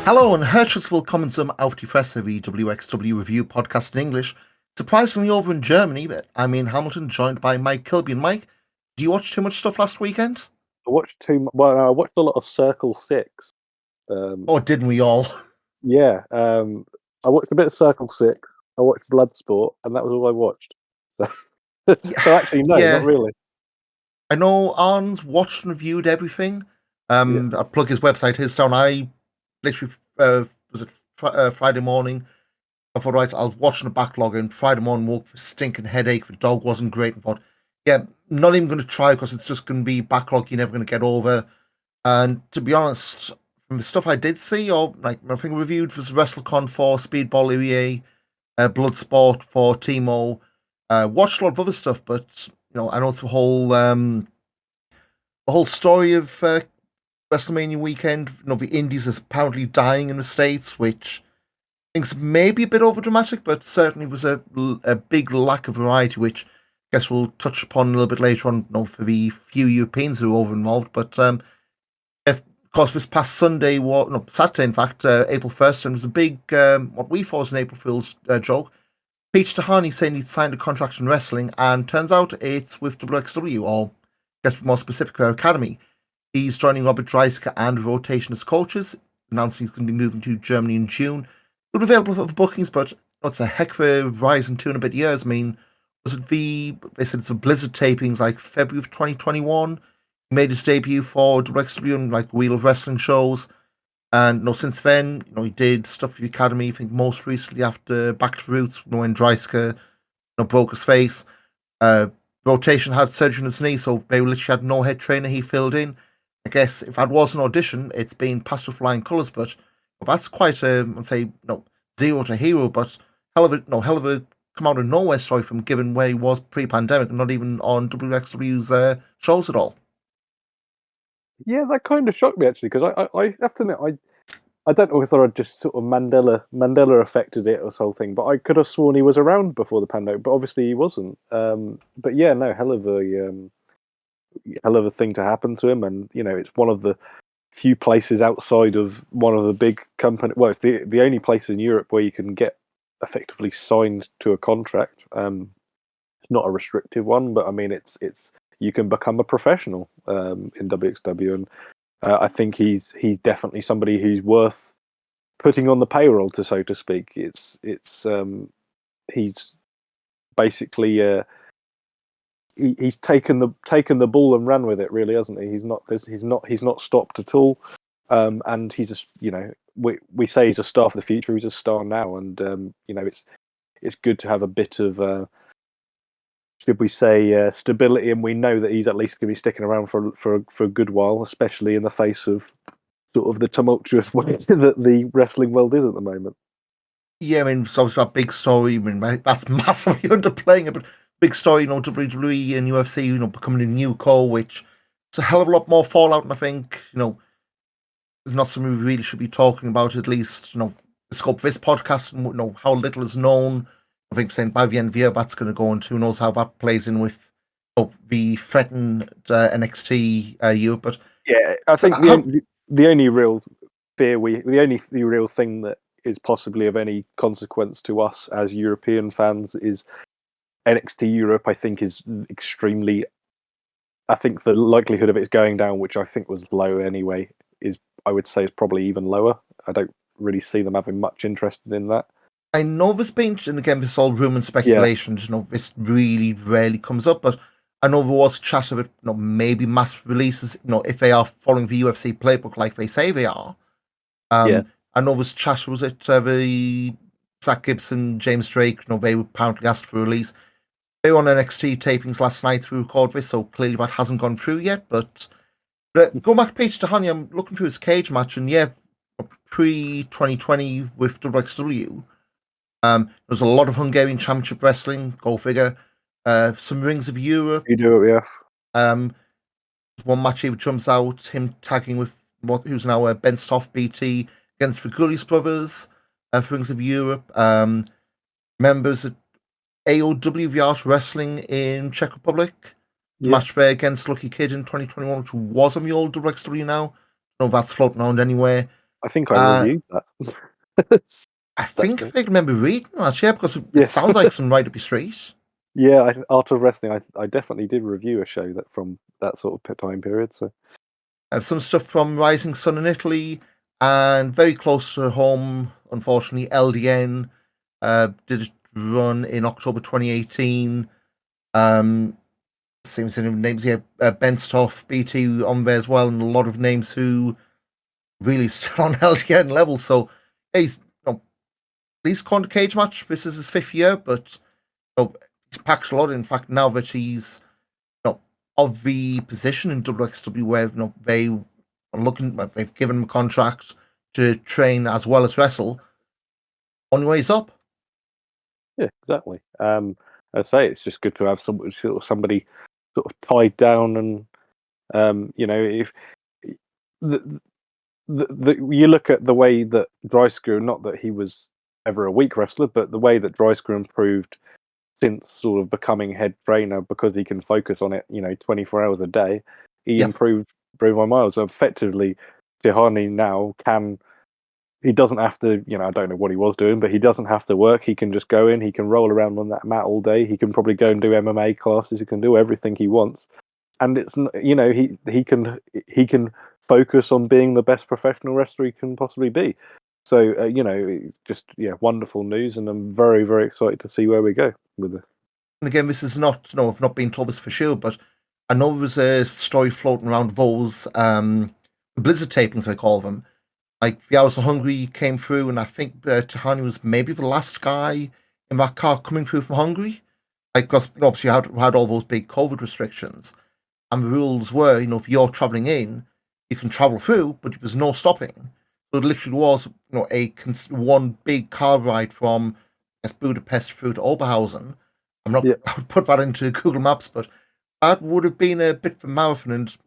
Hallo und herzlich willkommen zum Auf die Fresse, the WXW review podcast in English. Surprisingly over in Germany, but I'm in Hamilton, joined by Mike Kilby. And Mike, do you watch too much stuff last weekend? I watched I watched a lot of Circle 6. Oh, didn't we all? Yeah, I watched a bit of Circle 6. I watched Bloodsport, and that was all I watched. So, so actually, no, Yeah. not really. I know Arn's watched and reviewed everything. I'll plug his website, his town. I literally, Friday morning? I thought, right, I was watching the backlog, and Friday morning woke with a stinking headache. The dog wasn't great, and thought, yeah, not even going to try because it's just going to be backlog you're never going to get over. And to be honest, from the stuff I did see, or like I think I reviewed was WrestleCon for Speedball EA, Bloodsport for Timo. Watched a lot of other stuff, but I know it's the whole story of WrestleMania weekend. The Indies is apparently dying in the States, which I think is maybe a bit overdramatic, but certainly was a big lack of variety, which I guess we'll touch upon a little bit later on. For the few Europeans who are over involved, but of course, this past Sunday, Saturday, in fact, April 1st, and it was a big, what we thought was an April Fool's joke. Peach Tahani saying he'd signed a contract in wrestling, and turns out it's with WXW, or I guess more specific, Academy. He's joining Robert Dreisker and Rotation as coaches, announcing he's going to be moving to Germany in June. It'll be available for bookings, but it's a heck of a rise in 2.5 years. I mean, they said it's the Blizzard tapings, like February of 2021. He made his debut for WXW and like Wheel of Wrestling shows. And since then, he did stuff for the Academy. I think most recently after Back to Roots, when Dreisker broke his face. Rotation had surgery on his knee, so they literally had no head trainer. He filled in. I guess if that was an audition, it's been passed with flying colours, but that's quite I'd say, zero to hero, but hell of a come out of nowhere story from given where he was pre-pandemic and not even on WXW's shows at all. Yeah, that kind of shocked me actually, because I have to admit, I don't know whether I just sort of Mandela affected it or this whole thing, but I could have sworn he was around before the pandemic, but obviously he wasn't. But yeah, no, hell of a thing to happen to him, and it's one of the few places outside of one of the big company. Well, it's the only place in Europe where you can get effectively signed to a contract. It's not a restrictive one, but I mean, it's you can become a professional in WXW, and I think he's definitely somebody who's worth putting on the payroll, so to speak. He's basically he's taken the ball and ran with it, really, hasn't he? He's not stopped at all, and he's just we say he's a star for the future. He's a star now, and it's good to have a bit of should we say stability, and we know that he's at least going to be sticking around for a good while, especially in the face of sort of the tumultuous way that the wrestling world is at the moment. Yeah, I mean, it's obviously that big story. I mean, that's massively underplaying it, but big story, WWE and UFC, becoming a new core, which it's a hell of a lot more fallout, and I think, it's not something we really should be talking about, at least, the scope of this podcast, and, how little is known. I think saying by the end of the year, that's going to go into who knows how that plays in with the threatened NXT Europe. But yeah, I think the only real real thing that is possibly of any consequence to us as European fans is NXT Europe. I think is extremely. I think the likelihood of it going down, which I think was low anyway, I would say is probably even lower. I don't really see them having much interest in that. I know this being, and again, this is all rumour and speculation. Yeah. This really rarely comes up, but I know there was chat of it. Maybe mass releases. if they are following the UFC playbook like they say they are. I know this chat was it the Zach Gibson, James Drake. They were apparently asked for release. They were on NXT tapings last night to record this, so clearly that hasn't gone through yet. But going back to Peach Tahani, I'm looking through his cage match, and pre-2020 with WXW. There's a lot of Hungarian Championship Wrestling, go figure. Some Rings of Europe. You do it, yeah. One match he jumps out, him tagging with who's now Ben Stoff BT against the Gullis brothers for Rings of Europe. Members of AOW the Art Wrestling in Czech Republic. Match there against Lucky Kid in 2021, which was on the old WXW now. That's floating around anywhere. I think I Uh, reviewed that. I think Actually. if I remember reading that, yeah, because it Yes. sounds like some right up your street. Yeah, Art of Wrestling. I definitely did review a show that from that sort of time period. So Some stuff from Rising Sun in Italy, and very close to home, unfortunately, LDN did it run in October 2018. Same sort of names here, Ben Stoff, BT on there as well, and a lot of names who really still on LDN level. So yeah, he's least corner cage match. This is his 5th year, but he's packed a lot. In fact, now that he's of the position in WXW where they are looking, they've given him a contract to train as well as wrestle. Only way is up. yeah, exactly. I say it's just good to have somebody sort of tied down, and if the, you look at the way that Dreissker, not that he was ever a weak wrestler, but the way that Dreissker improved since sort of becoming head trainer because he can focus on it, 24 hours a day, he Yeah, improved by miles. So effectively, Tihani now he doesn't have to, I don't know what he was doing, but he doesn't have to work. He can just go in, he can roll around on that mat all day. He can probably go and do MMA classes. He can do everything he wants. And it's, he can focus on being the best professional wrestler he can possibly be. So, just, wonderful news. And I'm very, very excited to see where we go with this. and again, this is not, I've not been told this for sure, but I know there was a story floating around those Blizzard tapings, I call them. Like the Hours of Hungary came through, and I think Tahani was maybe the last guy in that car coming through from Hungary. Like, because obviously you had all those big COVID restrictions, and the rules were, if you're traveling in, you can travel through, but there was no stopping. So it literally was, one big car ride from Budapest through to Oberhausen. Yeah. I would put that into Google Maps, but that would have been a bit of a marathon and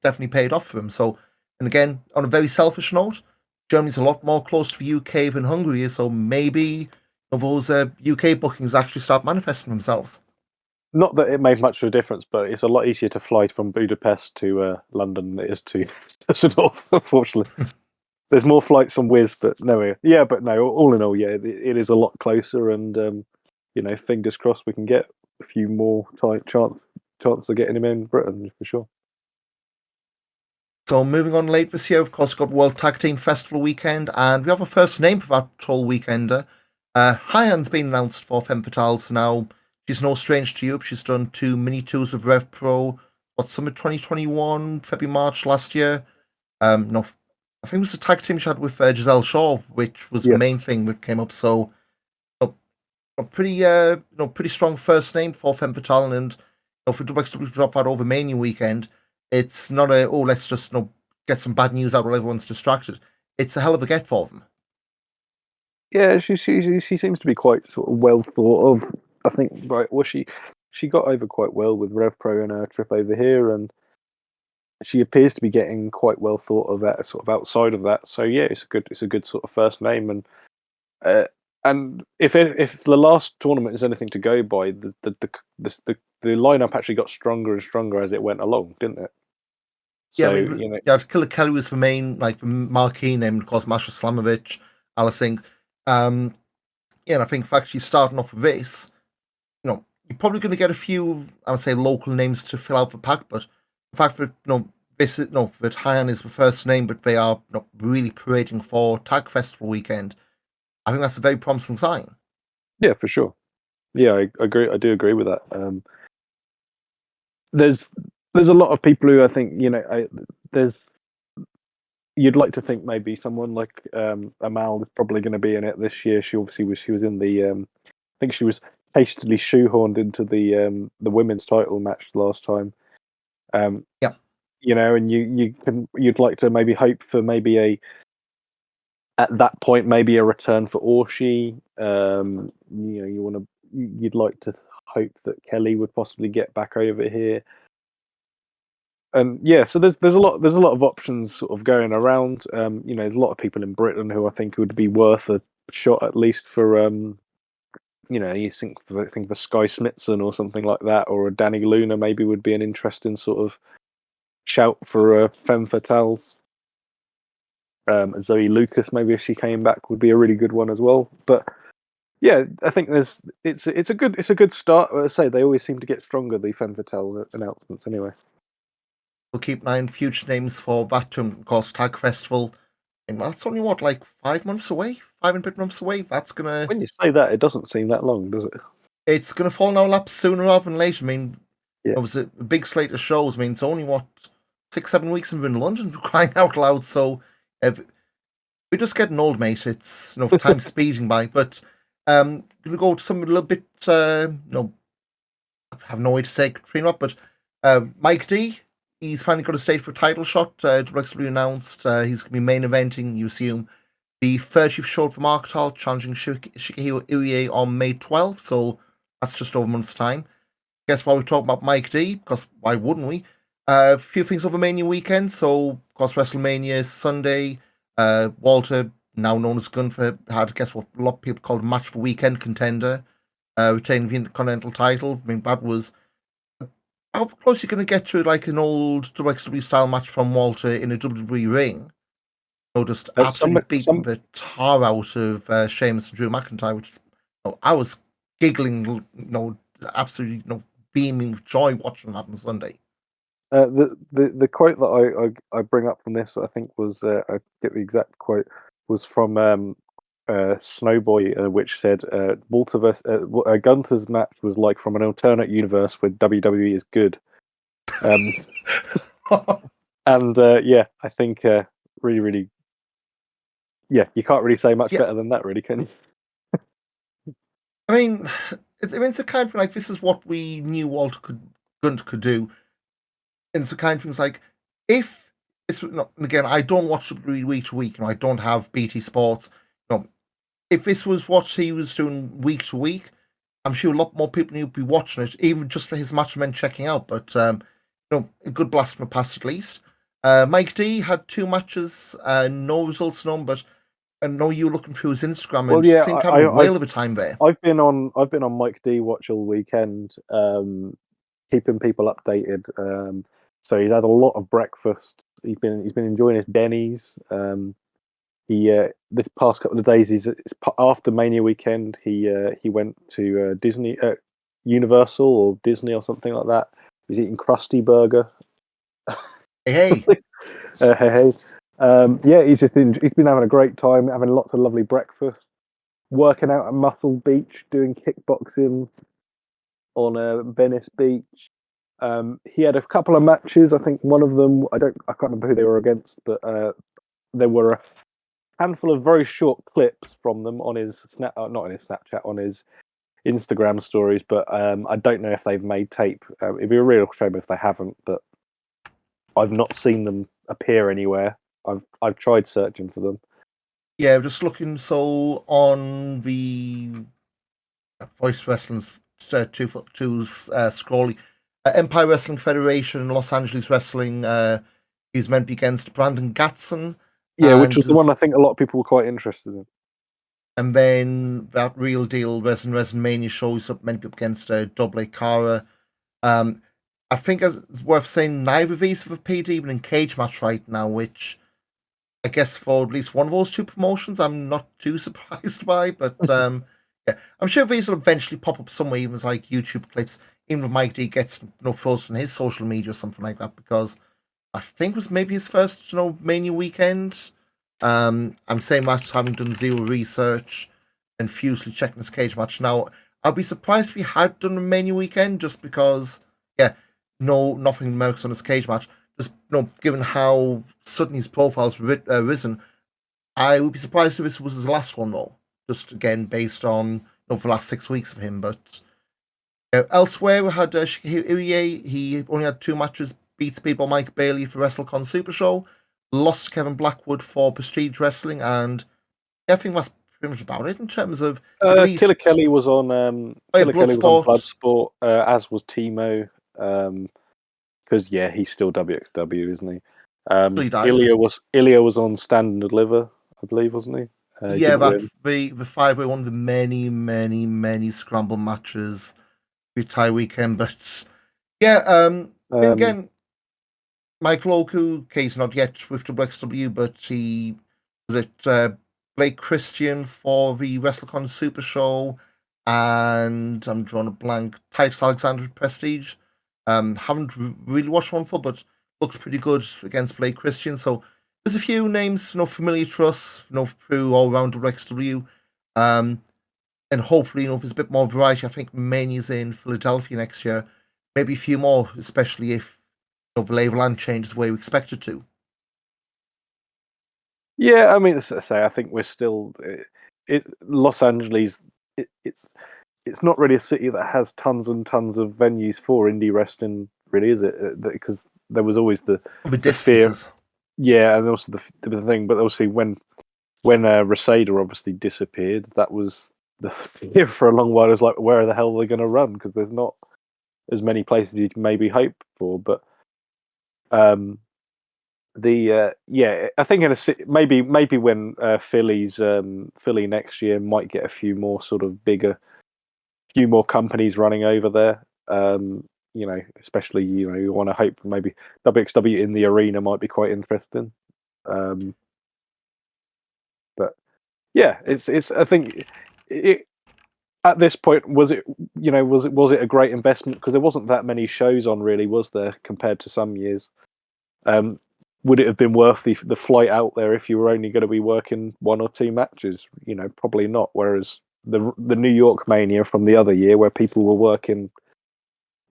definitely paid off for him. So, and again, on a very selfish note, Germany's a lot more close to the UK than Hungary is, so maybe those UK bookings actually start manifesting themselves. Not that it made much of a difference, but it's a lot easier to fly from Budapest to London than it is to Düsseldorf, unfortunately. There's more flights on Wizz, but no, yeah, but no, all in all, yeah, it is a lot closer, and fingers crossed we can get a few more chance of getting him in Britain for sure. So moving on late this year, of course, got World Tag Team Festival weekend, and we have a first name for that whole weekender. Hyan's been announced for Femme Fatales now. She's no stranger to Europe. She's done 2 mini tours of Rev Pro, summer 2021, February, March last year. No, I think it was a tag team she had with Giselle Shaw, which was the Yes. main thing that came up. So a pretty, pretty strong first name for Femme Fatale, and for WXW to drop that over Mania weekend, it's not let's just get some bad news out while everyone's distracted. It's a hell of a get for them. Yeah, she seems to be quite sort of well thought of. I think right. Well, she got over quite well with Rev Pro and her trip over here, and she appears to be getting quite well thought of that sort of outside of that. So yeah, it's a good sort of first name, and if the last tournament is anything to go by, the lineup actually got stronger and stronger as it went along, didn't it? Yeah, I So mean, yeah, Killer Kelly was the main, the marquee name, of course, Masha Slamovich, Alice Inc. Yeah, and I think, in fact, she's starting off with this. You're probably going to get a few, I would say, local names to fill out the pack, but the fact that, that Hyan is the first name, but they are really parading for Tag Festival weekend, I think that's a very promising sign. yeah, for sure. Yeah, I agree. I do agree with that. There's a lot of people who I think there's you'd like to think maybe someone like Amal is probably going to be in it this year. She was in the I think she was hastily shoehorned into the women's title match last time. Yeah. And you'd like to maybe hope for maybe at that point maybe a return for Orshi. You'd like to hope that Kelly would possibly get back over here. And yeah, so there's a lot of options sort of going around. There's a lot of people in Britain who I think would be worth a shot at least for you think for Sky Smithson or something like that, or a Danny Luna maybe would be an interesting sort of shout for Femme Fatales. Zoe Lucas, maybe if she came back, would be a really good one as well. But yeah, I think it's a good start. As I say, they always seem to get stronger, the Femme Fatale announcements. Anyway, we'll keep an eye on future names for that. Of course, Tag Festival. And that's only what, like 5 months away, 5 and a bit months away. That's gonna. when you say that, it doesn't seem that long, does it? It's gonna fall in our laps sooner rather than later. I mean, Yeah. it was a big slate of shows. I mean, it's only what 6, 7 weeks and we're in London for crying out loud. So if we're just getting old, mate. It's time speeding by. But gonna go to something a little bit I have no way to say Katrina up, but Mike D, he's finally got a stage for a title shot. WrestleMania announced he's going to be main eventing, you assume, the 30th show for Marketal, challenging Shigehiro Irie on May 12th, so that's just over a month's time. Guess why we're talking about Mike D, because why wouldn't we? A few things over Mania weekend, so of course WrestleMania Sunday, Walter, now known as Gunther, had, guess what, a lot of people called a match for weekend contender, retaining the Intercontinental title. I mean, that was how close you're going to get to like an old WWE style match from Walter in a WWE ring. Just absolutely beating the tar out of Sheamus and Drew McIntyre, which I was giggling, absolutely, beaming with joy watching that on Sunday. The quote that I bring up from this, I think was I get the exact quote, was from Snowboy, which said Walter versus Gunther's match was like from an alternate universe where WWE is good. And yeah, I think really, really, yeah, you can't really say much better than that, really, can you? I mean, it's a kind of like, this is what we knew Gunther could do. And it's the kind of things like, if it's again, I don't watch WWE week to week. I don't have BT Sports. If this was what he was doing week to week, I'm sure a lot more people would be watching it, even just for his match men checking out. But a good blast from the past at least. Mike D had 2 matches, no results known, but I know you looking through his Instagram, and well, yeah, seemed to have a whale of a time there. I've been on Mike D watch all weekend, keeping people updated. So he's had a lot of breakfast. He's been enjoying his Denny's. This past couple of days, it's after Mania weekend. He went to Disney, Universal or Disney or something like that. He was eating Krusty Burger. Hey. Hey. Yeah, he's been having a great time, having lots of lovely breakfast, working out at Muscle Beach, doing kickboxing on Venice Beach. He had a couple of matches. I think one of them, I can't remember who they were against, but there were a handful of very short clips from them on his not on his Snapchat, on his Instagram stories. But I don't know if they've made tape. It'd be a real shame if they haven't. But I've not seen them appear anywhere. I've tried searching for them. Yeah, just looking. So on the Voice Wrestling's scrolling, Empire Wrestling Federation, Los Angeles Wrestling. He's meant to be against Brandon Gatson. Yeah, which was the one I think a lot of people were quite interested in. And then that Real Deal WrestleMania shows up, meant to be up against Double A Cara. I think it's worth saying neither of these have appeared even in cage match right now, which I guess for at least one of those 2 promotions, I'm not too surprised by. But yeah, I'm sure these will eventually pop up somewhere, even as like YouTube clips, even if Mike D gets throws on his social media or something like that, because I think it was maybe his first Mania weekend. I'm saying that having done zero research and fusely checking his cage match. Now, I'd be surprised if he had done a Mania weekend, just because, yeah, nothing mercs on his cage match. Just given how suddenly his profile's risen, I would be surprised if this was his last one, though. Just again based on the last 6 weeks of him. But elsewhere, we had Shigehiro Irie. He only had 2 matches. Beats people Mike Bailey for WrestleCon Super Show. Lost to Kevin Blackwood for Prestige Wrestling, and I think that's pretty much about it in terms of Killer Kelly was on Bloodsport, as was Timo, because he's still WXW, isn't he? Ilya was on Stand and Deliver, I believe, wasn't he? The 5-way, one of the many, many, many scramble matches with tie weekend, but again, Michael Oku, he's not yet with WXW, but he was it Blake Christian for the WrestleCon Super Show, and I'm drawing a blank. Titus Alexander Prestige. Haven't really watched one for, but looked pretty good against Blake Christian. So there's a few names, familiar to us, through all around WXW. And hopefully, if there's a bit more variety, I think Mania's in Philadelphia next year. Maybe a few more, especially if the lay of land changes the way we expect it to. Yeah, I mean, as I say, I think we're still Los Angeles. It's not really a city that has tons and tons of venues for indie wrestling, really, is it? Because there was always the fear, distances. yeah, and also the thing. But obviously, when Reseda obviously disappeared, that was the fear for a long while. It was like, where the hell are they going to run? Because there's not as many places you can maybe hope for. But I think in a city, maybe when Philly next year might get a few more sort of few more companies running over there. Especially you want to hope maybe WXW in the arena might be quite interesting. But yeah, it's I think it at this point was it a great investment, because there wasn't that many shows on, really, was there, compared to some years. Would it have been worth the flight out there if you were only going to be working one or two matches? Probably not. Whereas the New York Mania from the other year, where people were working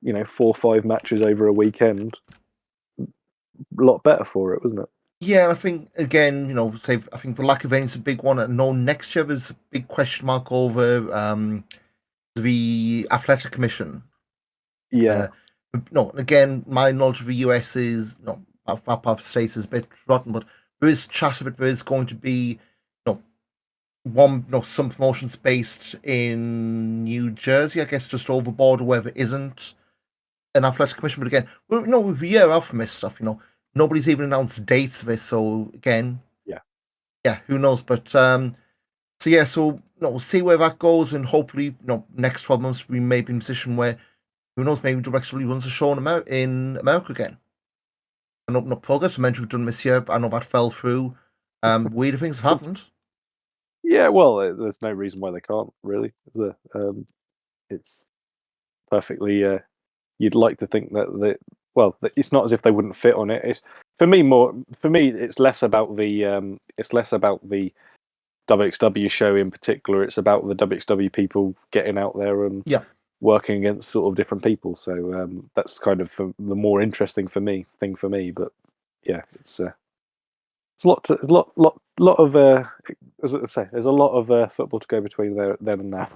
4 or 5 matches over a weekend, a lot better for it, wasn't it? Yeah, and I think again, I think the lack of any is a big one. I know next year there's a big question mark over the Athletic Commission. Yeah. No, again, my knowledge of the US is that part of the states is a bit rotten, but there is chat of it. There is going to be some promotions based in New Jersey, I guess, just over border, where there isn't an Athletic Commission. But again, we're a year out from this stuff. Nobody's even announced dates of this, so again, yeah, who knows? But we'll see where that goes, and hopefully, next 12 months we may be in a position where, who knows, maybe directly runs a show in America again. I know progress we're meant to have done this year, but I know that fell through. Weirder things have happened. Yeah, well, there's no reason why they can't, really. It's perfectly. You'd like to think that it's not as if they wouldn't fit on it. It's for me, it's less about the WXW show in particular. It's about the WXW people getting out there and working against sort of different people. So that's kind of the more interesting thing for me. But yeah, it's a lot of as I say, there's a lot of football to go between then and now.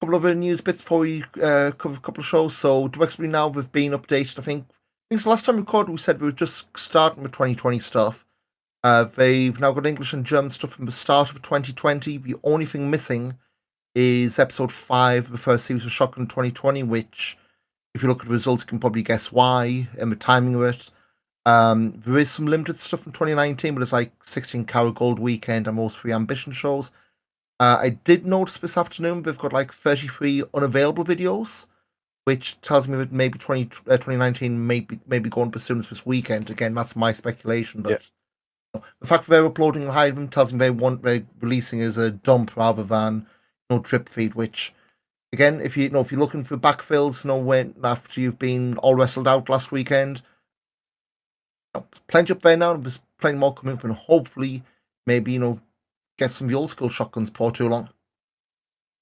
Couple of other news bits before we cover a couple of shows. So WXW now have been updated. I think the last time we recorded, we said we were just starting with 2020 stuff. They've now got English and German stuff from the start of 2020. The only thing missing is episode 5 of the first series of Shotgun 2020, which, if you look at the results, you can probably guess why and the timing of it. There is some limited stuff from 2019, but it's like 16 Carat Gold Weekend and most 3 Ambition shows. I did notice this afternoon they've got like 33 unavailable videos, which tells me that maybe 2019 may be going to soon as this weekend. Again, that's my speculation, but the fact that they're uploading and hiding them tells me they're releasing as a dump rather than drip feed. Which, again, if you're looking for backfills, when after you've been all wrestled out last weekend, plenty up there now. There's plenty more coming up, and hopefully, maybe get some of the old school shotguns before too long.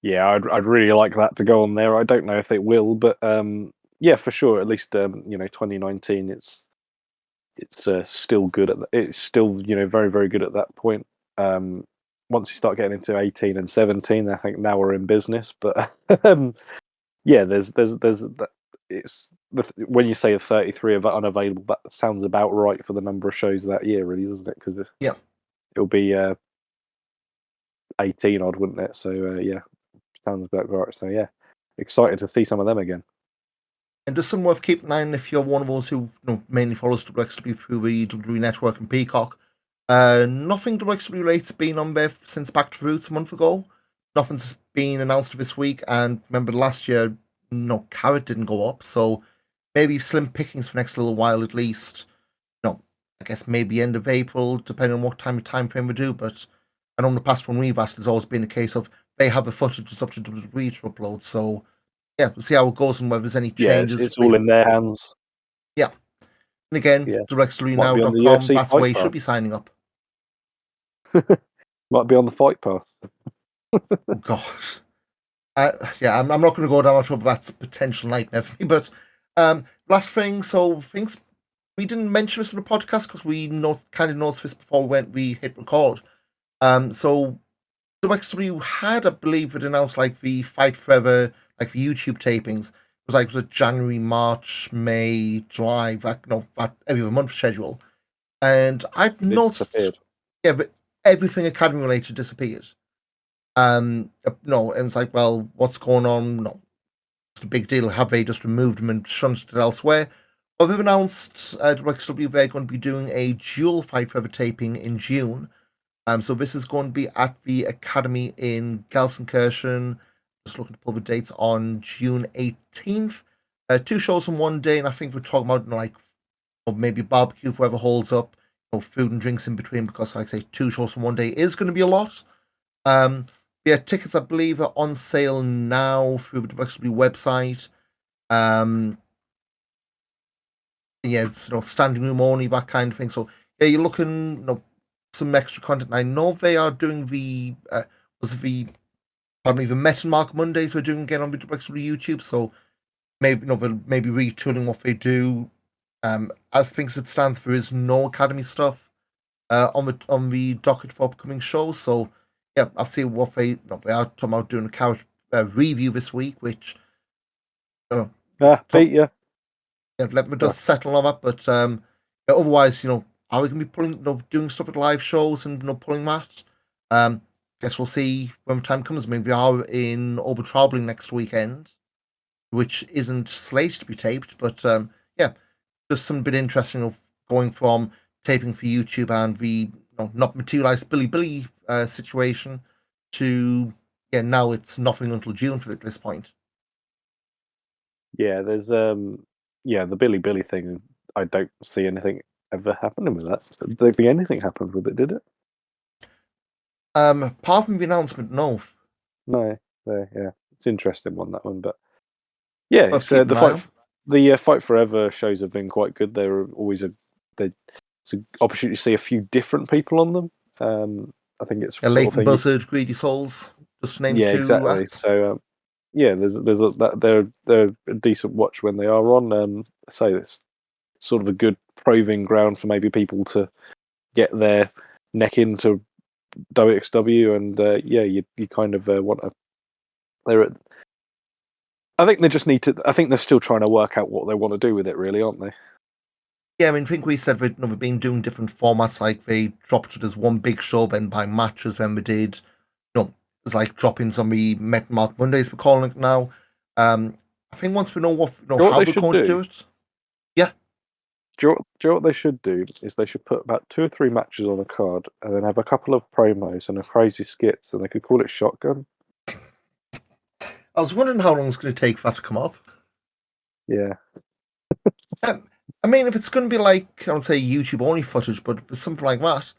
Yeah, I'd really like that to go on there. I don't know if it will, but yeah, for sure. At least 2019, it's still good it's still very, very good at that point. Once you start getting into 18 and 17, I think now we're in business. But yeah, there's it's when you say 33 of unavailable, that sounds about right for the number of shows that year, really, doesn't it? Because it'll be 18 odd, wouldn't it? So yeah, sounds about right. So yeah, excited to see some of them again. And just some worth keeping an eye on if you're one of us who mainly follows WXW through the WWE Network and Peacock. Nothing WXW related been on there since Back to Roots a month ago. Nothing's been announced this week, and remember last year, Carat didn't go up, so maybe slim pickings for next little while at least. I guess maybe end of April, depending on what time frame we do. But I know in the past when we've asked, it's always been a case of they have the footage, it's up to WWE to upload. So yeah, we'll see how it goes and whether there's any changes. It's all in their hands. Yeah. And again, Yeah. Might be on the directwrestlingnow.com, UFC that's where you Fight should be signing up. Might be on the Fight Pass. Oh, God. Yeah, I'm not going to go down much about that's a potential nightmare for me. But last thing, so things we didn't mention this in the podcast because we kind of noticed this before we hit record. So WXW had, I believe, it announced like the Fight Forever, like the YouTube tapings. It was a January, March, May, July, that every other month schedule. And I've noticed, but everything Academy related disappeared. No, and it's like, well, what's going on? No, it's a big deal. Have they just removed them and shunted it elsewhere? Well, they've announced WXW they're going to be doing a dual Fight Forever taping in June. So this is going to be at the Academy in Gelsenkirchen. Just looking to pull the dates on June 18th. 2 shows in one day, and I think we're talking about maybe barbecue if whoever holds up, food and drinks in between, because like I say, 2 shows in one day is going to be a lot. Yeah, tickets I believe are on sale now through the WXW website. Yeah, it's standing room only, that kind of thing. So yeah, you're looking some extra content. I know they are doing the the Met and Mark Mondays we're doing again on the WXW YouTube. So maybe maybe retooling what they do. As things it stands, there is no Academy stuff on the docket for upcoming shows. So yeah, I'll see what they are talking about doing a Carat review this week, which beat you. Yeah, let me just settle on that. But otherwise, are we going to be doing stuff at live shows and pulling that? Guess we'll see when the time comes. I mean, we are in Over Traveling next weekend, which isn't slated to be taped, but yeah, just some bit interesting going from taping for YouTube and the not materialized Billy situation to now it's nothing until June at this point. Yeah, there's the Billy thing. I don't see anything ever happening with that. Did there be anything happened with it? Did it? Apart from the announcement, no. No. Yeah, it's interesting one, that one, but yeah, it's, the Fight Forever shows have been quite good. They're always it's an opportunity to see a few different people on them. I think it's Leighton Buzzard, Greedy Souls, just to name 2. Exactly. Acts. So yeah, they're a decent watch when they are on. So it's sort of a good proving ground for maybe people to get their neck into WXW, and you kind of want to. I think they just need to. I think they're still trying to work out what they want to do with it, really, aren't they? Yeah, I mean, I think we said we've been doing different formats. Like they dropped it as one big show, then by matches when we did. It's like droppings on the Met Mark Mondays. We're calling it now. I think once we know how we're going to do it. Yeah. Do you know what they should do? Is they should put about 2 or 3 matches on a card, and then have a couple of promos and a crazy skits, and they could call it Shotgun. I was wondering how long it's going to take for that to come up. Yeah. I mean, if it's going to be like, I would say YouTube only footage, but if it's something like that,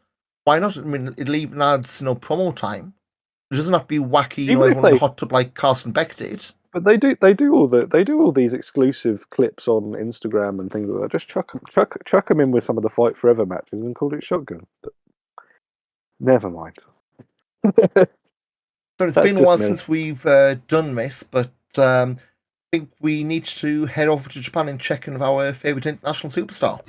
why not? I mean, it'll even adds promo time. It doesn't have to be wacky, everyone in the hot tub like Carson Beck did. But they do all these exclusive clips on Instagram and things like that. Just chuck them in with some of the Fight Forever matches and call it Shotgun. But never mind. So it's been a while since we've done this, but I think we need to head over to Japan and check in with our favourite international superstar.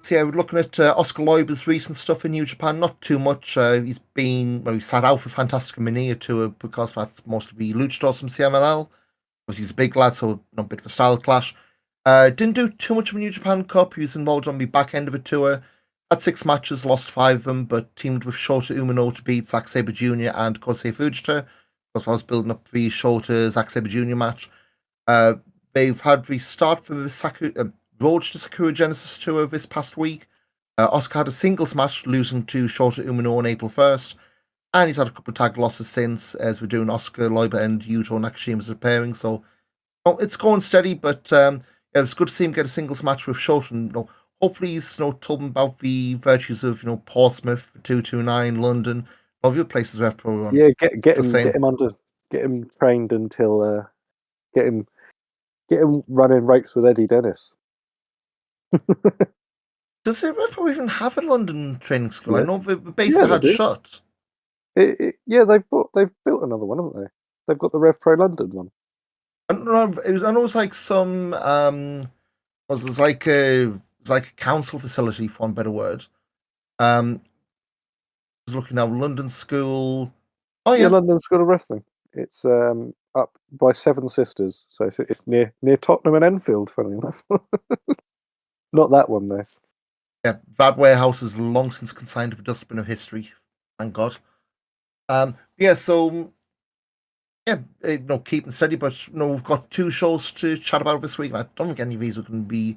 So yeah, we're looking at Oscar Leuber's recent stuff in New Japan. Not too much. He sat out for Fantastica Mania tour because that's most of the luchadors from CMLL. Obviously, he's a big lad, so a bit of a style clash. Didn't do too much of a New Japan Cup. He was involved on the back end of a tour. Had 6 matches, lost 5 of them, but teamed with Shota Umino to beat Zack Sabre Jr. and Kosei Fujita. Because I was building up the Shota Zack Sabre Jr. match. They've had the start for the Road to Sakura Genesis tour this past week. Oscar had a singles match, losing to Shota Umino on April 1st. and he's had a couple of tag losses since, as we're doing Oscar Leuber and Yuto Nakashima's repairing. So it's going steady, but yeah, it's good to see him get a singles match with Shota. Hopefully he's told him about the virtues of Portsmouth, 229, London, all the other places where Pro Run. Yeah, get Just him saying. get him trained until get him running ropes with Eddie Dennis. Does the Pro even have a London training school? I Yeah. know the basement they had do. shut. Yeah, they've built another one, haven't they? They've got the Rev Pro London one. I don't know. I know it's like some it's like a council facility, for one better word. I was looking now, London School. Oh Yeah, yeah, London School of Wrestling. It's up by Seven Sisters, so it's near Tottenham and Enfield. Funny enough, not that one though. yeah. That warehouse is long since consigned to the dustbin of history. Thank God. Yeah. So yeah, keeping steady, but we've got 2 shows to chat about this week. And I don't think any of these are going to be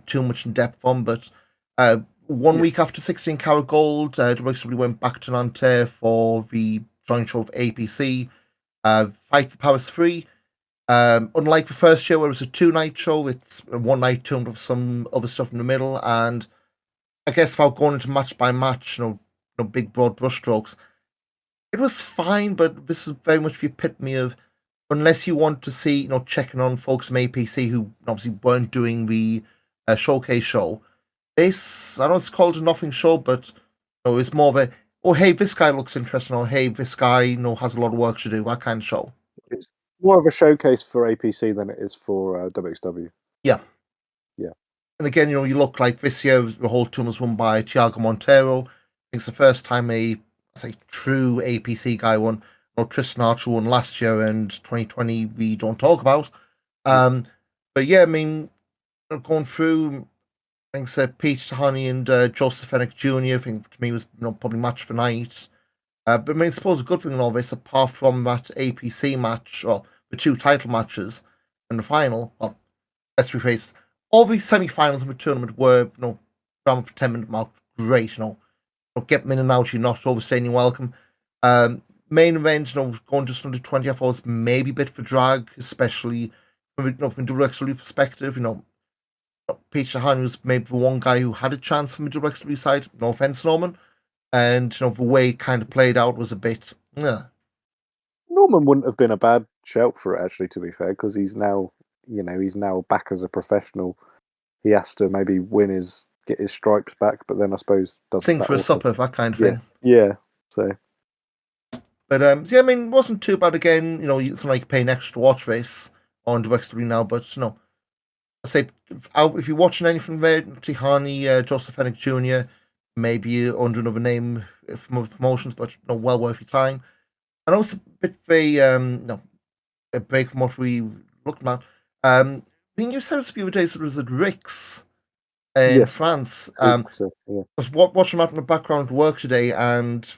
too much in depth on, but 1 week after 16 Carat Gold, WXW went back to Nanterre for the joint show of APC, Fight for Paris 3. Unlike the first show, where it was a 2-night show, it's a 1 night tuned with some other stuff in the middle. And I guess without going into match by match, big broad brushstrokes, it was fine, but this is very much the epitome of, unless you want to see, checking on folks from APC who obviously weren't doing the showcase show. This, I know it's called a nothing show, but it's more of a, oh hey, this guy looks interesting, or hey, this guy has a lot of work to do, that kind of show. It's more of a showcase for APC than it is for WXW. Yeah. Yeah. And again, you look like this year, the whole tour was won by Thiago Monteiro. I think it's the first time a true APC guy won. Tristan Archer won last year, and 2020 we don't talk about. But yeah, I mean, going through, I think Peach Tahani and Joseph Fennick Jr. I think to me was probably match for night. But I mean, I suppose a good thing in all this, apart from that APC match or the 2 title matches and the final, well, let's rephrase. All these semi-finals of the tournament were, drama for 10-minute mark, great. Get them in and out. You're not overstaying your welcome. Main event, going just under 20 hours, maybe a bit for drag, especially from a WXW perspective. Peach Shahani was maybe the one guy who had a chance from the WXW side. No offense, Norman. And the way it kind of played out was a bit. Norman wouldn't have been a bad shout for it, actually. To be fair, because he's now back as a professional. He has to maybe get his stripes back, but then I suppose Sing for a supper, that kind of thing. Yeah. So, but yeah, I mean, it wasn't too bad. Again, it's not like you're paying extra to watch this on WXW now, but I say if you're watching anything there, Tihani, Joseph Fennick Jr., maybe under another name from other promotions, but well worth your time. And also a bit of a break from what we looked at. I mean, you said it the other day, so it was at Rick's in France. yeah. I was watching that in the background work today, and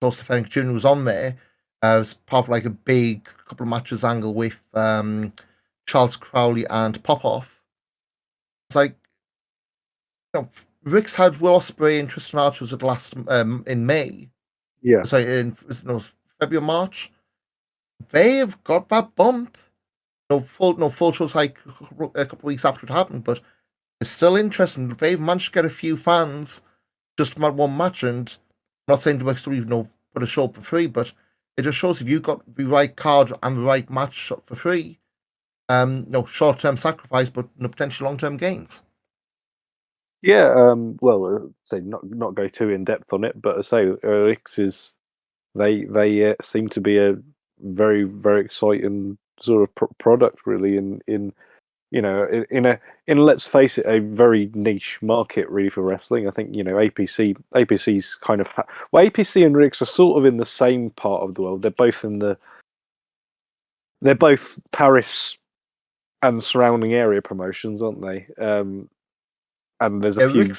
Joseph Fennick Jr. was on there. It was part of like a big couple of matches angle with Charles Crowley and Popoff. It's like, Rick's had Will Ospreay and Tristan Archer at last in May. Yeah. Sorry, in February or March. They've got that bump. Full shows like a couple of weeks after it happened, but it's still interesting. They've managed to get a few fans just from that one match, and I'm not saying to WXW, put a show up for free, but it just shows if you got the right card and the right match for free, short-term sacrifice, but potential long-term gains. Yeah, well, say not go too in depth on it, but I say Eric's they seem to be a very, very exciting sort of product, really. In let's face it, a very niche market really for wrestling. I think APC's kind of APC and Rick's are sort of in the same part of the world. They're both Paris and surrounding area promotions, aren't they? And there's a few.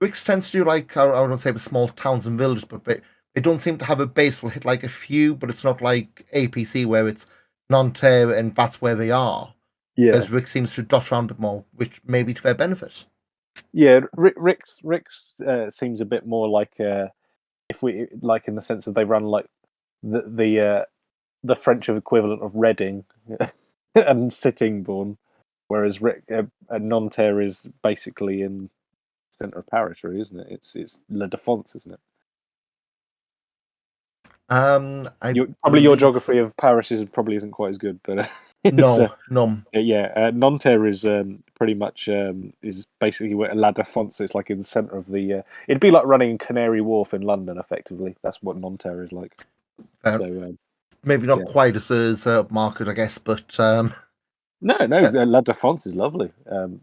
Rick's tends to do like, I don't say the small towns and villages, but they don't seem to have a base. Will hit like a few, but it's not like APC where it's Nanterre and that's where they are. Yeah. Whereas Rick seems to dot around a bit more, which may be to their benefit. Yeah, Rick's seems a bit more like if we like in the sense of they run like the French equivalent of Reading and Sittingbourne, whereas Nanterre is basically in centre of Paris, really, isn't it? It's La Défense, isn't it? Your geography of Paris probably isn't quite as good, but no. Nanterre is pretty much is basically where La Défense is, like in the centre of the. It'd be like running Canary Wharf in London, effectively. That's what Nanterre is like. So maybe not quite as market, I guess, but no, La Défense is lovely.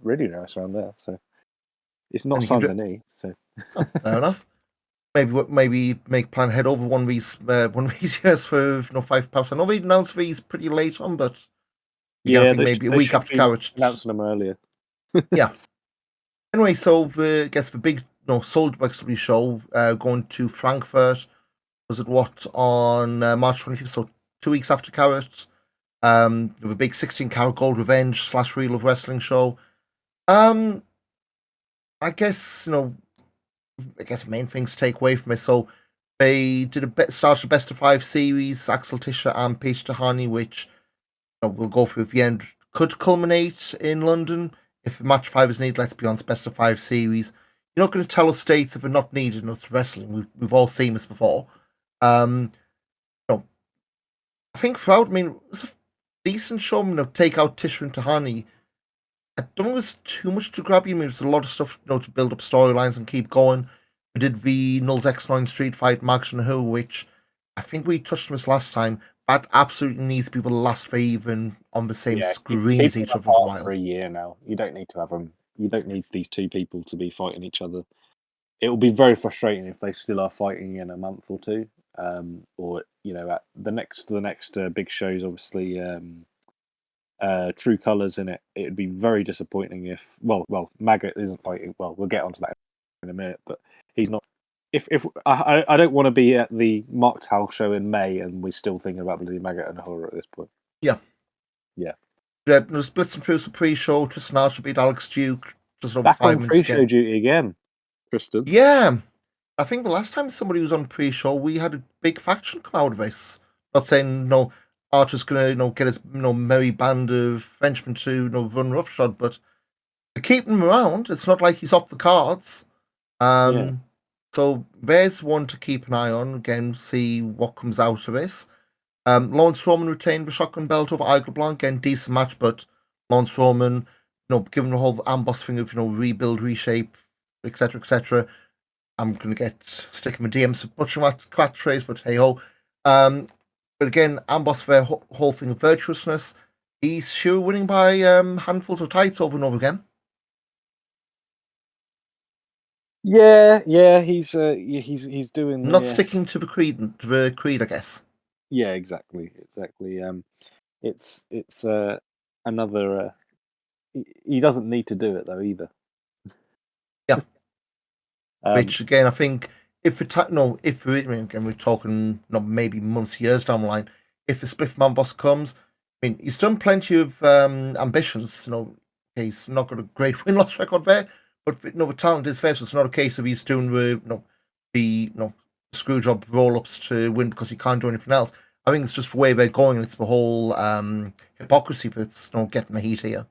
Really nice around there. So it's not Saint-Denis. So fair enough. Maybe make plan head over one of these years for £5. I know they announced these pretty late on, but I think maybe a week after Carat. Announcing them earlier. Yeah. Anyway, so I guess the big Sold show going to Frankfurt. Was it on March 25th? So 2 weeks after Carat. With a big 16 Carat Gold Revenge / Reel of Wrestling show. I guess main things to take away from it. So they did started a best of 5 series, Axel Tischer and Peter Tahani, which we'll go through at the end. Could culminate in London if match 5 is needed. Let's be honest, best of 5 series. You're not going to tell us states if they're not needed enough wrestling. We've all seen this before. I think throughout, it was a decent show. Take out Tischer and Tahani. I don't think there's too much to grab you. There's a lot of stuff to build up storylines and keep going. We did the Nulls X9 Street Fight, Max and Who, which I think we touched on this last time. That absolutely needs to be the last for even on the same screen as each other for a while. For a year now, you don't need to have them. You don't need these two people to be fighting each other. It will be very frustrating if they still are fighting in a month or two, or at the next big shows. Obviously, True Colors in it. It would be very disappointing if Maggot isn't fighting. Well, we'll get onto that in a minute, but he's not. If I don't want to be at the Marktal show in May and we're still thinking about Bloody Maggot and Horror at this point. Yeah. There's Blitz and Bruce pre-show. Tristan Archer beat Alex Duke just over back 5 on minutes pre-show duty again, Tristan. Yeah, I think the last time somebody was on pre-show, we had a big faction come out of this. Not saying Archer's gonna get his merry band of Frenchmen to run roughshod, but to keep him around, it's not like he's off the cards. So there's one to keep an eye on. Again, see what comes out of this. Lawrence Roman retained the shotgun belt over Aigle Blanc. Again, decent match, but Lawrence Roman, given the whole Amboss thing of rebuild, reshape, etc. I'm gonna get sticking my DMs for butchering that catchphrase, but hey ho. But again, Amboss for their whole thing of virtuousness. He's sure winning by handfuls of tights over and over again. Yeah, he's doing not sticking to the creed, I guess. Yeah, exactly. It's another. He doesn't need to do it though either. Yeah. Which again, I think if we're talking maybe months, years down the line, if a Spliff Man boss comes, he's done plenty of ambitions. He's not got a great win-loss record there. But the talent is there, so it's not a case of he's doing the screw job roll-ups to win because he can't do anything else. I think it's just the way they're going, and it's the whole hypocrisy that's getting the heat here.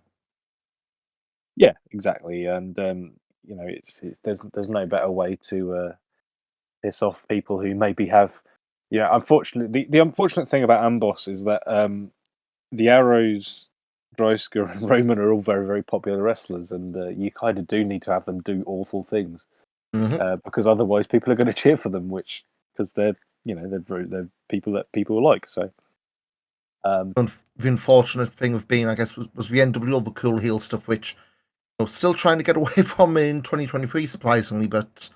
Yeah, exactly, and there's no better way to piss off people who maybe have, unfortunately, the unfortunate thing about Amboss is that the Arrows, Dreisker and Roman are all very, very popular wrestlers, and you kind of do need to have them do awful things because otherwise people are going to cheer for them, because they're people that people like. So the unfortunate thing of being, I guess, was the NWO, the cool heel stuff, which still trying to get away from in 2023, surprisingly. But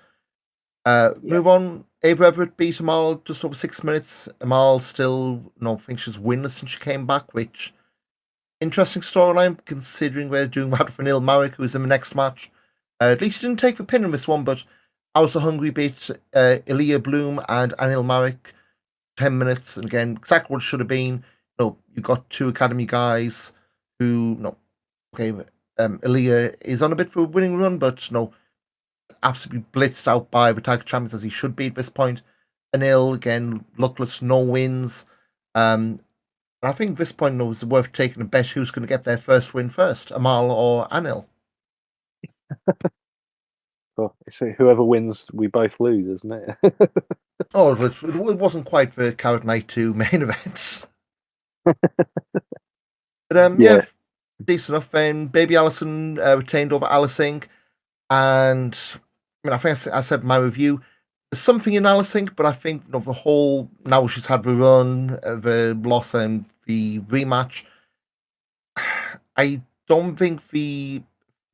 move on. Ava Everett beat Amal just over 6 minutes. Amal still thinks she's winless since she came back, which. Interesting storyline, considering we're doing that for Anil Marek, who's in the next match. At least he didn't take the pin in this one, but I was a hungry beat Ilya Bloom and Anil Marek 10 minutes. And again, exactly what it should have been. You got 2 Academy guys who, Ilya is on a bit of a winning run, but absolutely blitzed out by the tag champions as he should be at this point. Anil, again, luckless, no wins. I think at this point it was worth taking a bet who's going to get their first win first, Amal or Anil. Well, so whoever wins, we both lose, isn't it? Oh, it wasn't quite the Carat Night 2 main event. But Yeah. decent enough. Then Baby Allison retained over Alice Inc. And I mean, I think I said in my review, there's something in Alice Inc., but I think the whole, now she's had the run, the loss and the rematch, I don't think the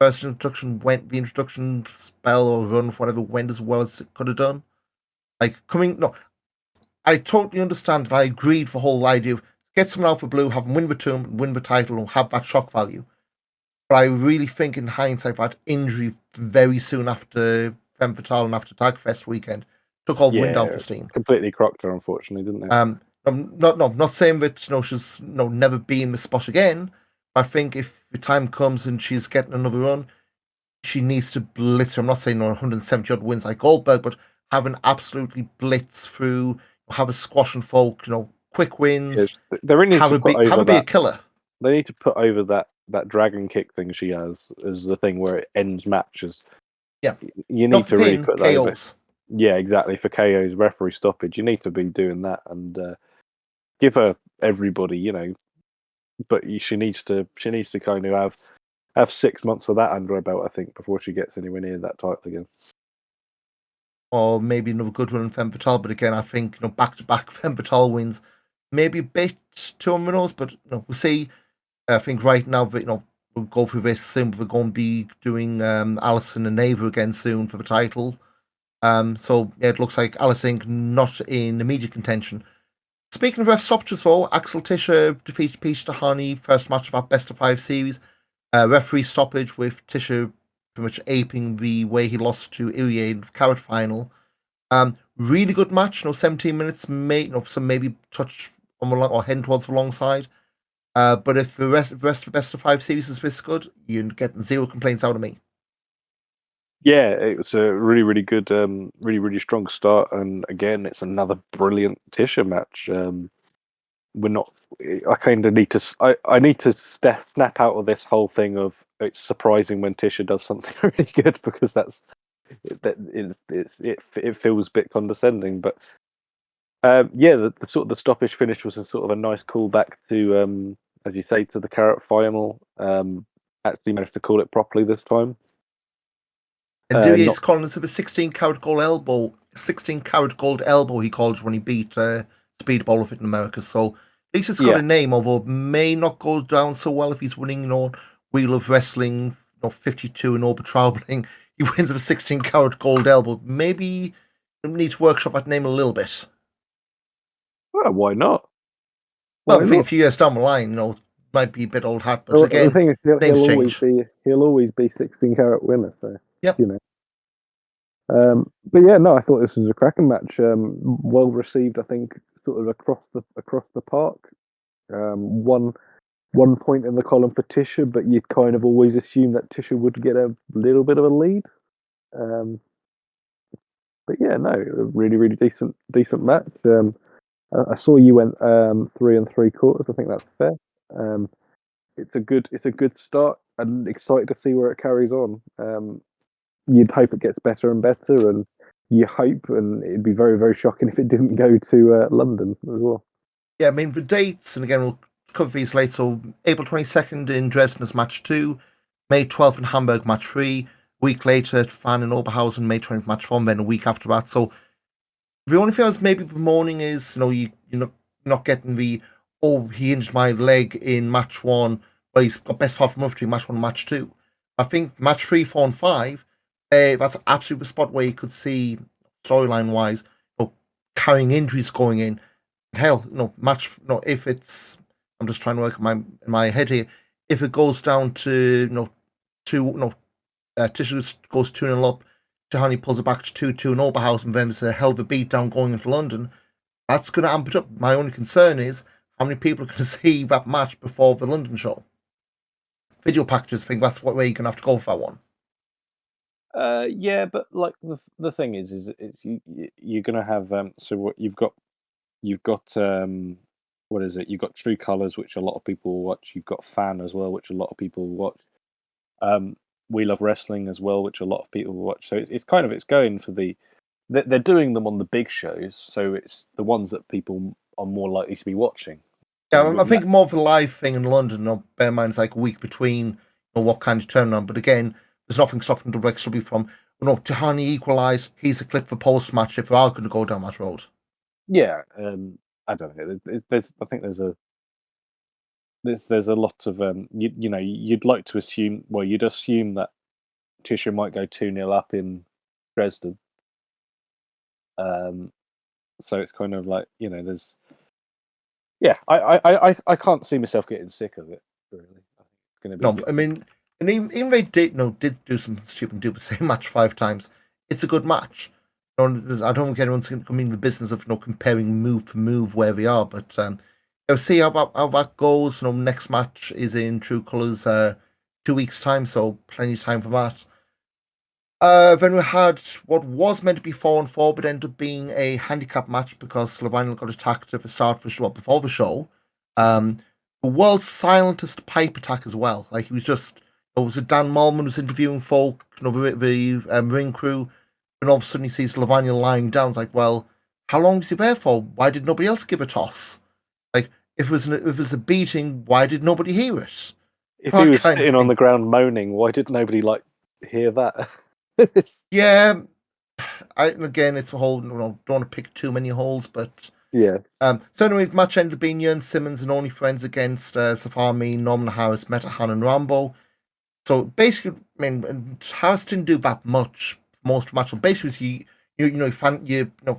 first introduction the introduction spell or run, whatever, went as well as it could have done. I totally understand and I agreed for the whole idea of get someone out for blue, have them win the tomb, win the title, and have that shock value. But I really think in hindsight that injury very soon after Femme Fatale and after Tagfest weekend took all the wind out of steam. Completely crocked her, unfortunately, didn't it? I'm not saying that she's never be in the spot again. I think if the time comes and she's getting another run, she needs to blitz her. I'm not saying 170 odd wins like Goldberg, but have an absolutely blitz through, have a squash and folk, quick wins. Yes, they really need to put over be a killer. They need to put over that dragon kick thing she has as the thing where it ends matches. Yeah, you need to really put that over. Yeah, exactly. For KO's referee stoppage, you need to be doing that and give her everybody, But she needs to kind of have 6 months of that under her belt, I think, before she gets anywhere near that title again. Or maybe another good run in Femme Fatale, but again, I think back-to-back Femme Fatale wins, maybe a bit too on the nose, but we'll see. I think right now, we'll go through this soon. We're going to be doing Allison and Ava again soon for the title. So yeah, it looks like Alice Inc. not in immediate contention. Speaking of ref stoppages, though, Axel Tischer defeated Peach Tahani, first match of our best of 5 series. Referee stoppage with Tischer pretty much aping the way he lost to Irie in the Carat final. Really good match, 17 minutes, some maybe touch on the long or heading towards the long side. But if the rest of the best of 5 series is this good, you're getting 0 complaints out of me. Yeah, it was a really, really good, really, really strong start. And again, it's another brilliant Tischer match. We're not. I kind of need to. I need to snap out of this whole thing of it's surprising when Tischer does something really good because it feels a bit condescending. But the sort of the stoppage finish was a sort of a nice callback to, as you say, to the Carat final. Actually managed to call it properly this time. And Dewey's calling it a 16 carat gold elbow. 16 carat gold elbow he called it when he beat Speedball of it in America. So at least it's got a name, although it may not go down so well if he's winning, Wheel of Wrestling, 52 and over traveling. He wins with a 16 carat gold elbow. Maybe we need to workshop that name a little bit. Well, why not? I think a few years down the line, might be a bit old hat, but again, the thing is, he'll always be 16 carat winner. So yep. But yeah, no, I thought this was a cracking match. Well received, I think, sort of across the park. One point in the column for Tischer, but you'd kind of always assume that Tischer would get a little bit of a lead. But yeah, no, a really, really decent match. I saw you went 3 3/4. I think that's fair. It's a good start. I'm excited to see where it carries on. You'd hope it gets better and better, and you hope, and it'd be very, very shocking if it didn't go to London as well. Yeah, I mean, the dates, and again, we'll cover these later. So, April 22nd in Dresden is match 2, May 12th in Hamburg, match 3, a week later, Fan in Oberhausen, May 20th, match 4, and then a week after that. So, the only thing I was maybe bemoaning is, you're not getting the, he injured my leg in match 1, but he's got best part from up between match 1 and match 2. I think match 3, 4, and 5, that's absolutely the spot where you could see, storyline wise, carrying injuries going in. Hell, if it's, I'm just trying to work in my head here. If it goes down to, Tischer goes 2-0 up, Tahani pulls it back to 2-2 in Oberhausen, and then there's a hell of a beat down going into London. That's going to amp it up. My only concern is how many people are going to see that match before the London show. Video packages, I think that's what way you're going to have to go for that one. Yeah, but like the thing is it's you're gonna have so what you've got what is it? You've got True Colors, which a lot of people will watch. You've got Fan as well, which a lot of people will watch. We Love Wrestling as well, which a lot of people will watch. So it's kind of it's going for they're doing them on the big shows, so it's the ones that people are more likely to be watching. So Yeah, I think more of a live thing in London. Bear in mind, it's like a week between what kind of turnaround. But again, there's nothing stopping WWE from, Tahani equalise. He's a clip for post match if we are going to go down that road. yeah, I don't know. I think there's a lot of you'd like to assume. Well, you'd assume that Tisha might go 2-0 up in Dresden. So it's kind of like there's. Yeah, I can't see myself getting sick of it. Really, I think it's going to be. No, I mean, and even they did do something stupid and do the same match 5 times. It's a good match. I don't think anyone's going to come in the business of comparing move for move where we are, but see how that goes. Next match is in True Colors 2 weeks time, so plenty of time for that. Then we had what was meant to be 4-4, but ended up being a handicap match because Levine got attacked at the start for show before the show. The world's silentest pipe attack as well. Like, he was just, was it Dan Malman was interviewing folk, the ring crew, and all of a sudden he sees Levine lying down. It's like, well, how long was he there for? Why did nobody else give a toss? Like, if it was a beating, why did nobody hear it? If he was sitting on the ground moaning, why did nobody hear that? Yeah, again, it's a whole. Don't want to pick too many holes, but yeah. So anyway, the match ended up being Jørn Simmons and Only Friends against Safami, Norman Harris, Metahan, and Rambo. So basically, I mean, Harris didn't do that much. Most of the match, so basically,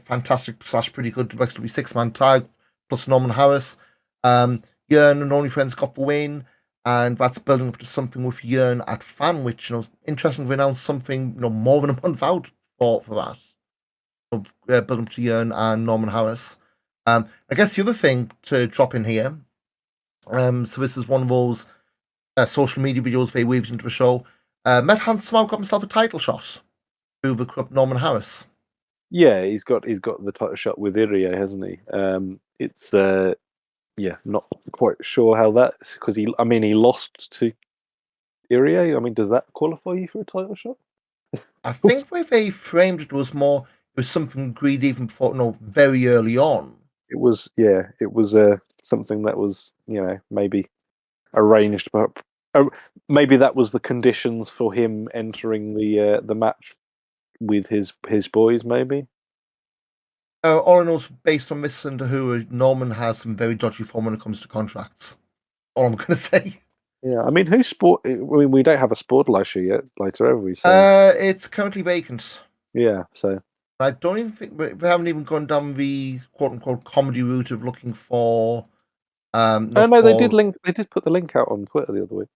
fantastic / pretty good WXW 6-man tag plus Norman Harris. Jørn and Only Friends got the win, and that's building up to something with Jørn at Fan, which interesting to announce something more than a month out for that. Building up to Jørn and Norman Harris. I guess the other thing to drop in here, so this is one of those social media videos they weaved into the show. Matt Hansen got himself a title shot through the corrupt Norman Harris. Yeah, he's got the title shot with Irie, hasn't he? It's not quite sure how that's because he lost to Irie. I mean, does that qualify you for a title shot? I think where they framed it was something agreed even before, very early on. It was something that was maybe arranged, but maybe that was the conditions for him entering the match with his boys. Maybe. All I know is based on this and who Norman has some very dodgy form when it comes to contracts. All I'm going to say. Yeah, I mean, we don't have a sport later yet, have we? So it's currently vacant. Yeah, so I don't even think we haven't even gone down the quote unquote comedy route of looking for. No, they did link. They did put the link out on Twitter the other week.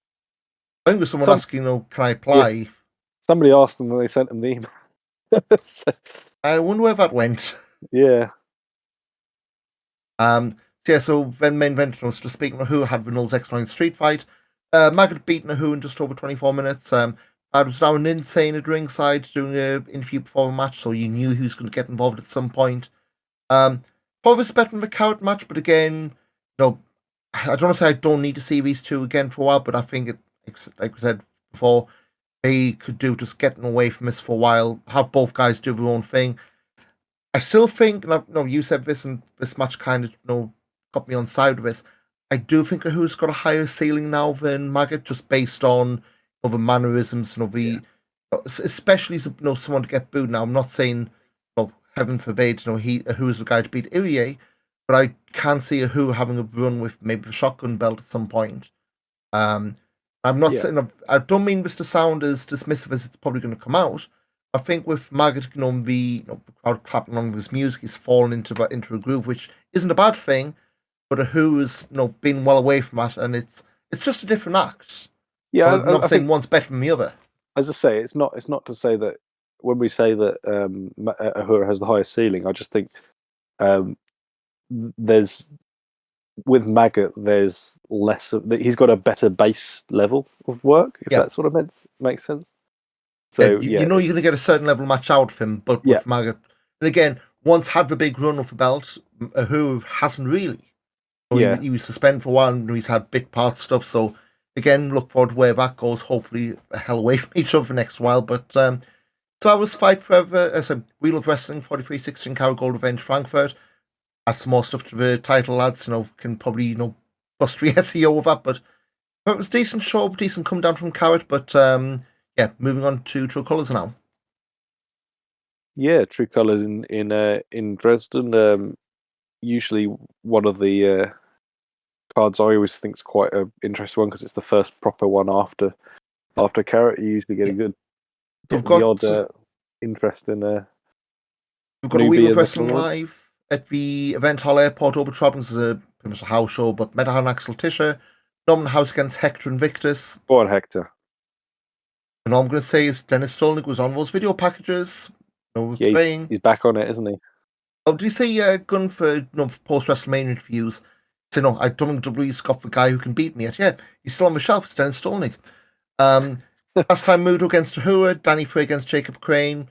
I think there's someone asking, can I apply? Yeah. Somebody asked them, and they sent them the email. So, I wonder where that went. Yeah. So then main event was just speaking of who had Vanill's X9 street fight. Maggot beat Nahu in just over 24 minutes. I was down insane at ringside doing an interview before the match, so you knew he was going to get involved at some point. Probably was better than the Carat match, but again, I don't want to say I don't need to see these two again for a while, but I think like I said before, they could do just getting away from this for a while, have both guys do their own thing. I still think, you said this, and this match kind of, got me on side with this. I do think who's got a higher ceiling now than Maggot, just based on the mannerisms, especially someone to get booed. Now, I'm not saying, heaven forbid, who's the guy to beat Irie, but I can see who having a run with maybe a shotgun belt at some point. I'm not saying, I don't mean this to sound as dismissive as it's probably going to come out. I think with Maggot, the crowd clapping along with his music, he's fallen into a groove, which isn't a bad thing, but who's been well away from that, and it's just a different act. Yeah, I'm not saying one's better than the other. As I say, it's not to say that when we say that Ahura has the highest ceiling, I just think there's with Maggot, there's less of he's got a better base level of work, if that sort of makes sense. So you know you're going to get a certain level of match out of him, but with Maggott, and again, once had the big run of the belt, who hasn't really. He was suspended for a while, and he's had bit part stuff. So again, look forward to where that goes. Hopefully, a hell away from each other for the next while. But so I was Fight Forever as a Wheel of Wrestling 43-16 Carat Gold Revenge Frankfurt. Add some more stuff to the title, lads. Can probably bust the SEO of that, but it was a decent show, decent come down from Carat. But moving on to True Colors now. Yeah, True Colors in Dresden. Usually one of the cards I always think is quite an interesting one because it's the first proper one after Carat. You usually get a good the odd interest in we've got a Wheel of Wrestling live at the Event Hall Airport. Over Trappings is pretty much a house show, but Metahan Axel Tischer, Norman House against Hector Invictus. Go on, Hector. And all I'm going to say is Dennis Stolnick was on those video packages. He's back on it, isn't he? Oh, did you say gun for post WrestleMania interviews? So no, I don't think WWE's got the guy who can beat me yet. Yeah, he's still on the shelf. It's Dennis Stolnick. Last time Mudo against Ahura, Danny Frey against Jacob Crane.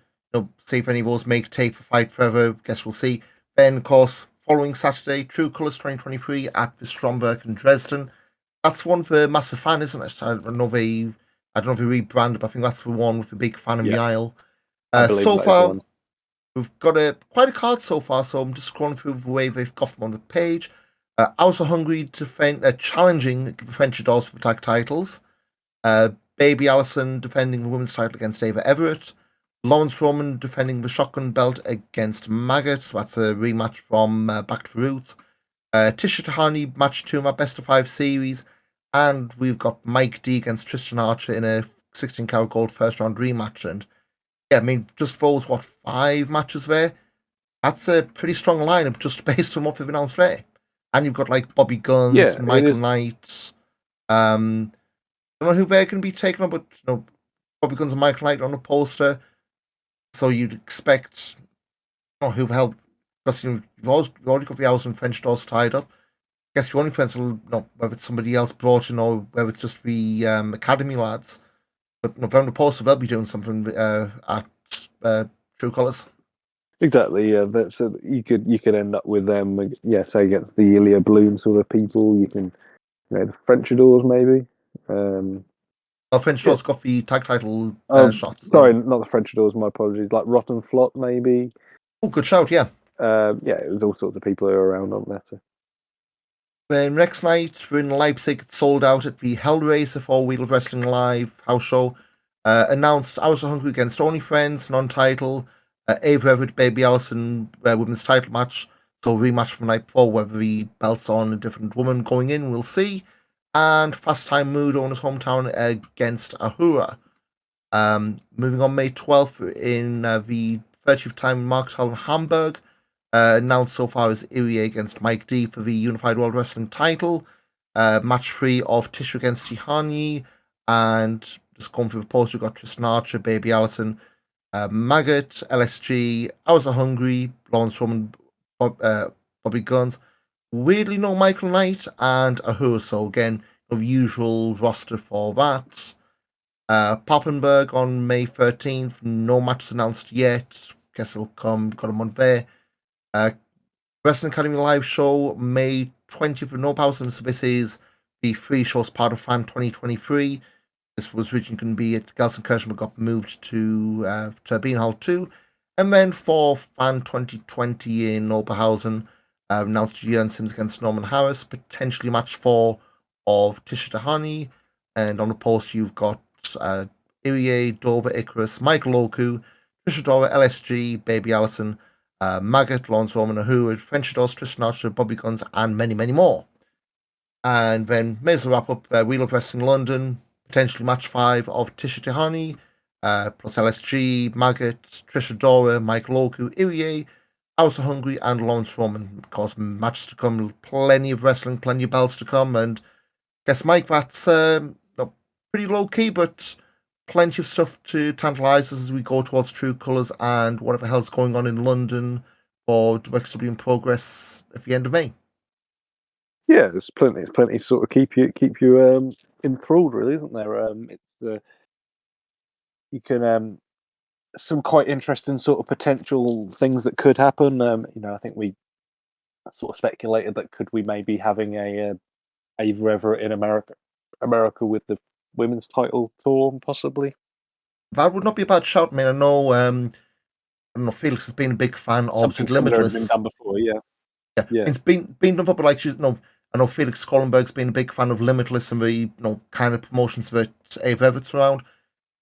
See if any of those make tape for Fight Forever. Guess we'll see. Then, of course, following Saturday, True Colors 2023 at the Stromberg in Dresden. That's one for Massive Fan, isn't it? I don't know if they rebranded, but I think that's the one with the big fan in the aisle. So far, we've got quite a card so far, so I'm just scrolling through the way they've got them on the page. Also Hungry challenging the French Adults for tag titles. Baby Allison defending the women's title against Ava Everett. Lawrence Roman defending the shotgun belt against Maggott. So that's a rematch from Back to the Roots. Tisha Tahani match 2 in our best of 5 series. And we've got Mike D against Tristan Archer in a 16 Carat Gold first round rematch. And I mean, just those 5 matches there. That's a pretty strong lineup just based on what we've announced there. And you've got like Bobby Guns, Michael Knight. I don't know who they're going to be taking on, but Bobby Guns and Michael Knight on the poster. So you'd expect, who helped, because you've already got the Owls and French doors tied up. I guess the only friends will whether it's somebody else brought in or whether it's just the academy lads. But on the poster they'll be doing something at True Colors. Exactly, yeah. So you could end up with them, say against the Ilya Bloom sort of people. You can, the French Adors maybe. French Doors got the tag title shots. Sorry, not the French Adors. My apologies. Like Rotten Flot maybe. Oh, good shout, yeah. It was all sorts of people who are around on that. Then next night we're in Leipzig. It's sold out at the Hellraiser for Wheel of Wrestling Live house show. Announced I Was So Hungry against Only Friends, non-title. Ava Everett, Baby Allison, women's title match. So rematch from the night before, whether the belt's on a different woman going in, we'll see. And Fast Time Mood on his hometown against Ahura. Moving on May 12th in the 30th time Mark Hall in Hamburg. Announced so far is Irie against Mike D for the Unified World Wrestling title. Match 3 of Tisha against Tihani. And just going through the post, we've got Tristan Archer, Baby Allison, Maggott, LSG, I Was So Hungry, Lawrence Roman, Bobby Guns. Weirdly, no Michael Knight and Ahura. So again, the usual roster for that. Papenburg on May 13th. No matches announced yet. Guess it'll come. Got him on there. Wrestling Academy live show May 20th in Nobhausen. So this is the free shows part of Fan 2023. This was originally going to be at Gelsenkirchen, but got moved to Turbine Hall 2. And then for Fan 2020 in Oberhausen, announced Jörn Sims against Norman Harris, potentially match 4 of Tisha Tahani. And on the post, you've got Irie, Dover, Icarus, Michael Oku, Trisha Dora, LSG, Baby Allison, Maggott, Lawrence Roman, Ahura, French Doors, Tristan Archer, Bobby Guns, and many, many more. And then may as well wrap up Wheel of Wrestling London, potentially match 5 of Tisha Tahani, plus LSG, Maggott, Trisha Dora, Michael Oku, Irie, I Was So Hungry, and Lawrence Roman. Of course, matches to come, plenty of wrestling, plenty of belts to come, and I guess, Mike, that's pretty low-key, but plenty of stuff to tantalize us as we go towards True Colors and whatever hell's going on in London for WXW in progress at the end of May. Yeah, there's plenty to sort of keep you enthralled, really, isn't there? you can some quite interesting sort of potential things that could happen. I think we sort of speculated that could we maybe having a Ava Everett in America with the women's title tour, possibly. That would not be a bad shout. I mean, I don't know. Felix has been a big fan of Something obviously similar had been Limitless. done before, yeah. Yeah, Yeah. it's been done before, but like I know Felix Collenberg's been a big fan of Limitless and the kind of promotions that Ava Everett's around.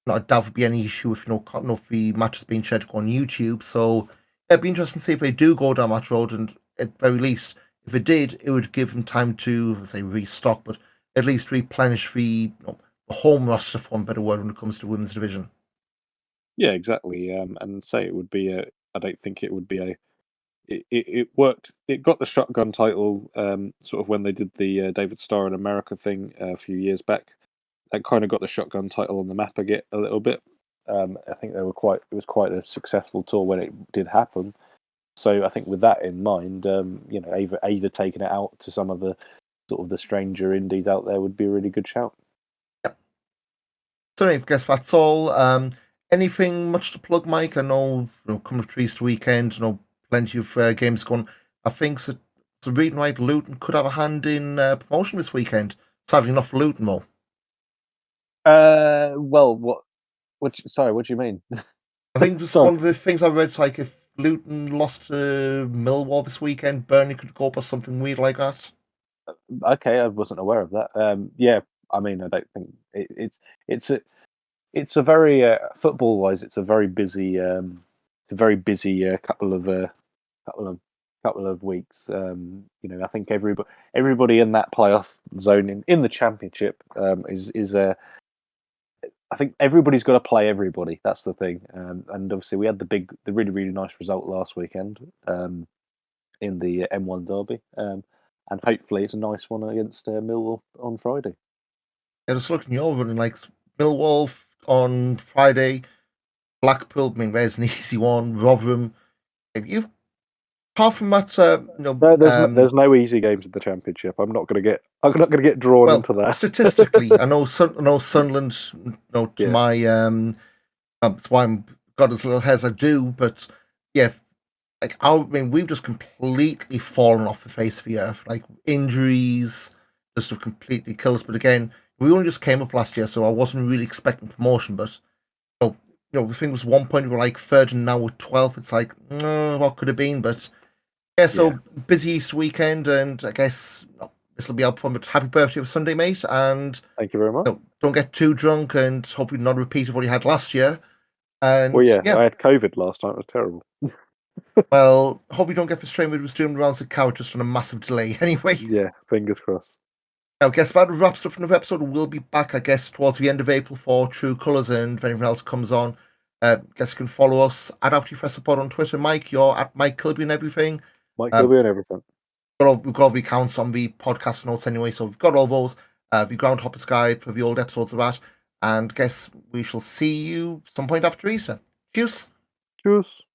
I doubt there'd be any issue if if the match has been shared on YouTube. So it'd be interesting to see if they do go down that road, and at very least, if it did, it would give them time to say restock, but at least replenish the home roster, for a better word, when it comes to women's division. Yeah, exactly. And say it would be I don't think it would be a. It worked. It got the shotgun title sort of when they did the David Starr in America thing a few years back. That kind of got the shotgun title on the map again a little bit. I think it was quite a successful tour when it did happen. So I think with that in mind, Ava taking it out to some of the sort of the stranger indies out there would be a really good shout. So I guess that's all. Anything much to plug, Mike? I know, coming up to Easter weekend, plenty of games going. I think so reading right, Luton could have a hand in promotion this weekend. Sadly, not for Luton, though. Well, sorry, what do you mean? I think just Sorry. one of the things I read is like if Luton lost to Millwall this weekend, Burnley could go up or something weird like that. Okay, I wasn't aware of that. Yeah, I mean, I don't think it's a very football wise, it's a very busy couple of weeks. I think everybody in that playoff zone in the championship is I think everybody's got to play everybody. That's the thing. And obviously we had the really really nice result last weekend in the M1 derby. And hopefully it's a nice one against Millwall on Friday. Yeah, just looking you over and like Millwall on Friday, Blackpool. I mean, there's an easy one. Rotherham. If you apart from that, There's no easy games in the championship. I'm not going to get drawn well, into that. statistically, I know Sunderland. To Yeah. my that's why I'm got as little as I do. But yeah, we've just completely fallen off the face of the earth. Like injuries just have completely killed us. But again, we only just came up last year, so I wasn't really expecting promotion. But I think it was one point we were like third, and now we're 12th. It's like, what could have been? But yeah, so busy Easter weekend, and I guess this will be out from. But happy birthday for Sunday, mate, and Thank you very much. don't get too drunk, and hopefully not a repeat of what you had last year. And Well, yeah, I had COVID last time. It was terrible. well, hope you don't get frustrated with us doing rounds of Carat just on a massive delay. Anyway, Yeah, fingers crossed. I guess that wraps up for another episode. We'll be back, I guess, towards the end of April for True Colours, and if anything else comes on, guess you can follow us at Fresse on Twitter. Mike, you're at Mike Kilby and everything. Mike Kilby and everything. We've got all the accounts on the podcast notes anyway, so we've got all those. The Groundhoppers guide for the old episodes of that, and guess we shall see you some point after Easter. Cheers. Cheers.